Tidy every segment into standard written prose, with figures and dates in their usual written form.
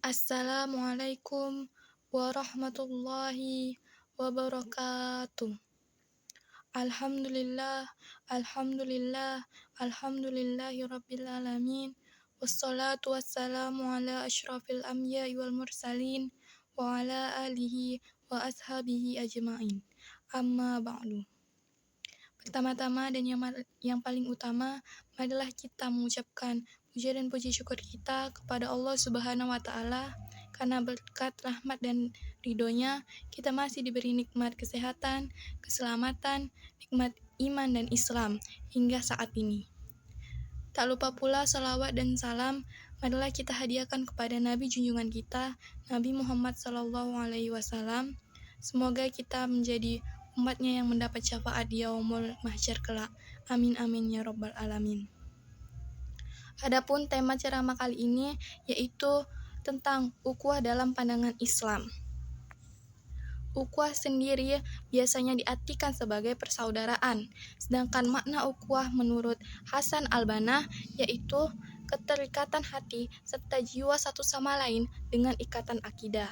Assalamualaikum warahmatullahi wabarakatuh. Alhamdulillah, alhamdulillah, alhamdulillahi rabbil alamin. Wassalatu wassalamu ala asyrafil anbiya'i wal mursalin wa ala alihi wa ashabihi ajma'in. Amma ba'du. Pertama-tama dan yang paling utama, marilah kita mengucapkan puja dan puji syukur kita kepada Allah Subhanahu wa Ta'ala, karena berkat rahmat dan ridhonya kita masih diberi nikmat kesehatan, keselamatan, nikmat iman dan Islam hingga saat ini. Tak lupa pula salawat dan salam marilah kita hadiahkan kepada Nabi junjungan kita, Nabi Muhammad SAW. Semoga kita menjadi umatnya yang mendapat syafaat di yaumul mahsyar kelak. Amin amin ya rabbal alamin. Adapun tema ceramah kali ini yaitu tentang ukhuwah dalam pandangan Islam. Ukhuwah sendiri biasanya diartikan sebagai persaudaraan, sedangkan makna ukhuwah menurut Hasan al-Banna yaitu keterikatan hati serta jiwa satu sama lain dengan ikatan akidah.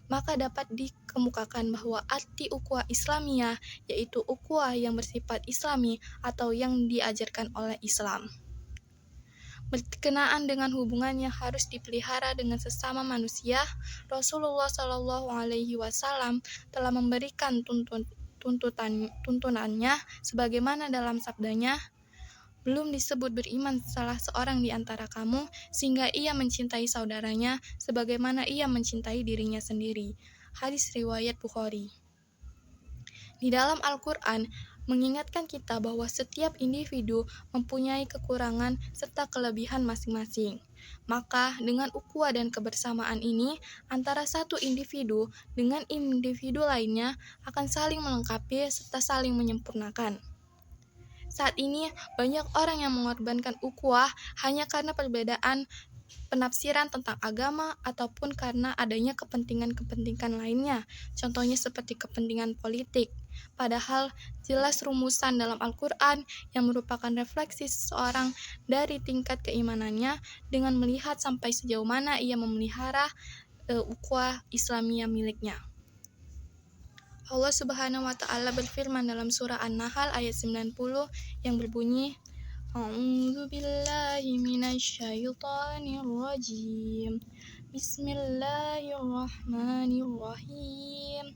Maka dapat dikemukakan bahwa arti ukhuwah Islamiyah yaitu ukhuwah yang bersifat Islami atau yang diajarkan oleh Islam. Berkenaan dengan hubungan yang harus dipelihara dengan sesama manusia, Rasulullah SAW telah memberikan tuntunannya sebagaimana dalam sabdanya, belum disebut beriman salah seorang di antara kamu sehingga ia mencintai saudaranya sebagaimana ia mencintai dirinya sendiri. Hadis riwayat Bukhari. Di dalam Al-Quran mengingatkan kita bahwa setiap individu mempunyai kekurangan serta kelebihan masing-masing. Maka dengan ukhuwah dan kebersamaan ini antara satu individu dengan individu lainnya akan saling melengkapi serta saling menyempurnakan. Saat ini banyak orang yang mengorbankan ukhuwah hanya karena perbedaan penafsiran tentang agama ataupun karena adanya kepentingan-kepentingan lainnya, contohnya seperti kepentingan politik. Padahal jelas rumusan dalam Al-Quran yang merupakan refleksi seseorang dari tingkat keimanannya dengan melihat sampai sejauh mana ia memelihara ukhuwah Islamiyah miliknya. Allah Subhanahu wa Ta'ala berfirman dalam surah An-Nahl ayat 90 yang berbunyi, A'udzu billahi minasyaitonir rajim. Bismillahirrahmanirrahim.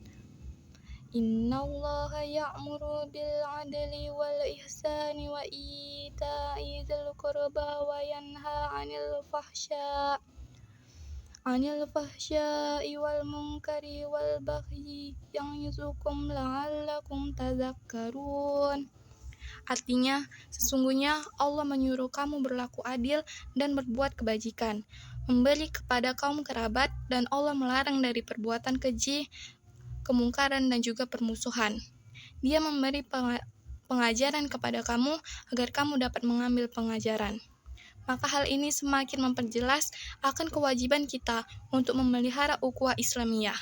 Innallaha ya'muru bil 'adli wal ihsani wa ita'i dzil qurba wa yanha 'anil fahsya'i wal munkari wal baghi ya'izukum la'allakum tadhakkarun. Artinya, sesungguhnya Allah menyuruh kamu berlaku adil dan berbuat kebajikan, memberi kepada kaum kerabat, dan Allah melarang dari perbuatan keji, kemungkaran, dan juga permusuhan. Dia memberi pengajaran kepada kamu agar kamu dapat mengambil pengajaran. Maka hal ini semakin memperjelas akan kewajiban kita untuk memelihara ukhuwah Islamiyah.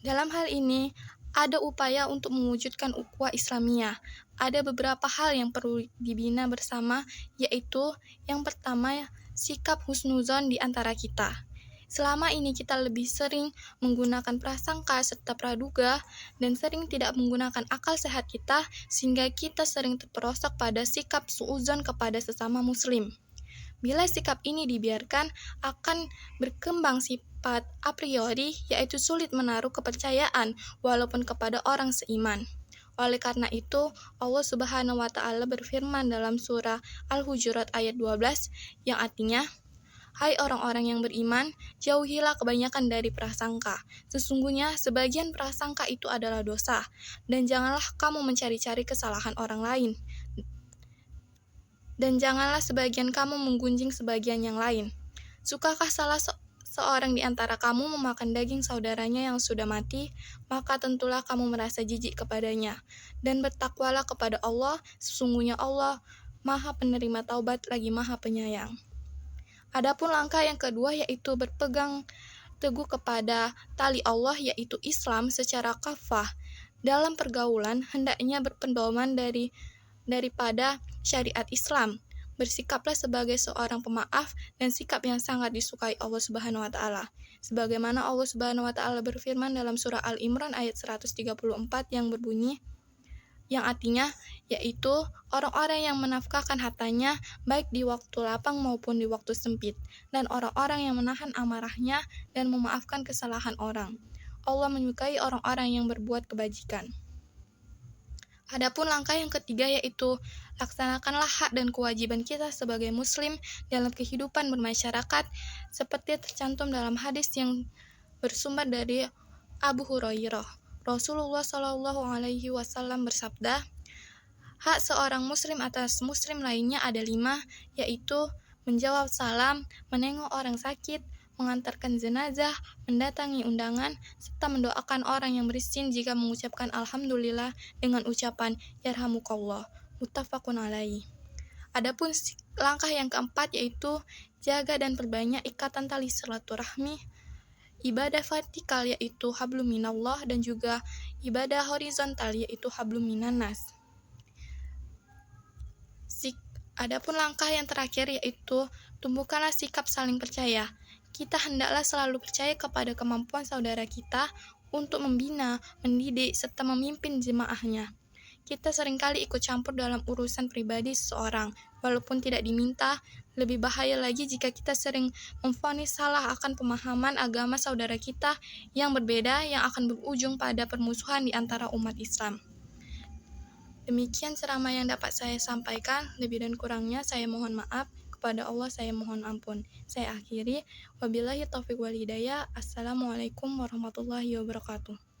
Dalam hal ini, ada upaya untuk mewujudkan ukhuwah Islamiyah. Ada beberapa hal yang perlu dibina bersama, yaitu yang pertama, sikap husnuzon di antara kita. Selama ini kita lebih sering menggunakan prasangka serta praduga dan sering tidak menggunakan akal sehat kita sehingga kita sering terperosok pada sikap suudzon kepada sesama muslim. Bila sikap ini dibiarkan, akan berkembang sifat a priori, yaitu sulit menaruh kepercayaan walaupun kepada orang seiman. Oleh karena itu, Allah Subhanahu wa Ta'ala berfirman dalam surah Al-Hujurat ayat 12 yang artinya, Hai orang-orang yang beriman, jauhilah kebanyakan dari prasangka. Sesungguhnya sebagian prasangka itu adalah dosa, dan janganlah kamu mencari-cari kesalahan orang lain. Dan janganlah sebagian kamu menggunjing sebagian yang lain. Sukakah salah seorang di antara kamu memakan daging saudaranya yang sudah mati? Maka tentulah kamu merasa jijik kepadanya. Dan bertakwalah kepada Allah, sesungguhnya Allah Maha Penerima Taubat lagi Maha Penyayang. Adapun langkah yang kedua yaitu berpegang teguh kepada tali Allah yaitu Islam secara kafah. Dalam pergaulan hendaknya berpedoman daripada syariat Islam. Bersikaplah sebagai seorang pemaaf dan sikap yang sangat disukai Allah Subhanahu wa taala. Sebagaimana Allah Subhanahu wa taala berfirman dalam surah Al-Imran ayat 134 yang berbunyi, yang artinya yaitu orang-orang yang menafkahkan hartanya baik di waktu lapang maupun di waktu sempit, dan orang-orang yang menahan amarahnya dan memaafkan kesalahan orang. Allah menyukai orang-orang yang berbuat kebajikan. Adapun langkah yang ketiga yaitu laksanakanlah hak dan kewajiban kita sebagai muslim dalam kehidupan bermasyarakat seperti tercantum dalam hadis yang bersumber dari Abu Hurairah. Rasulullah Shallallahu alaihi wasallam bersabda, hak seorang muslim atas muslim lainnya ada 5, yaitu menjawab salam, menengok orang sakit, mengantarkan jenazah, mendatangi undangan, serta mendoakan orang yang bersin jika mengucapkan alhamdulillah dengan ucapan yarhamukallah. Muttafaqun alaih. Adapun langkah yang keempat yaitu jaga dan perbanyak ikatan tali silaturahmi, ibadah vertikal yaitu hablum minallah dan juga ibadah horizontal yaitu hablum minannas. Adapun langkah yang terakhir yaitu tumbuhkanlah sikap saling percaya. Kita hendaklah selalu percaya kepada kemampuan saudara kita untuk membina, mendidik, serta memimpin jemaahnya. Kita seringkali ikut campur dalam urusan pribadi seseorang, walaupun tidak diminta. Lebih bahaya lagi jika kita sering memvonis salah akan pemahaman agama saudara kita yang berbeda yang akan berujung pada permusuhan di antara umat Islam. Demikian ceramah yang dapat saya sampaikan, lebih dan kurangnya saya mohon maaf. Kepada Allah saya mohon ampun. Saya akhiri, wabillahi taufiq wal hidayah. Assalamualaikum warahmatullahi wabarakatuh.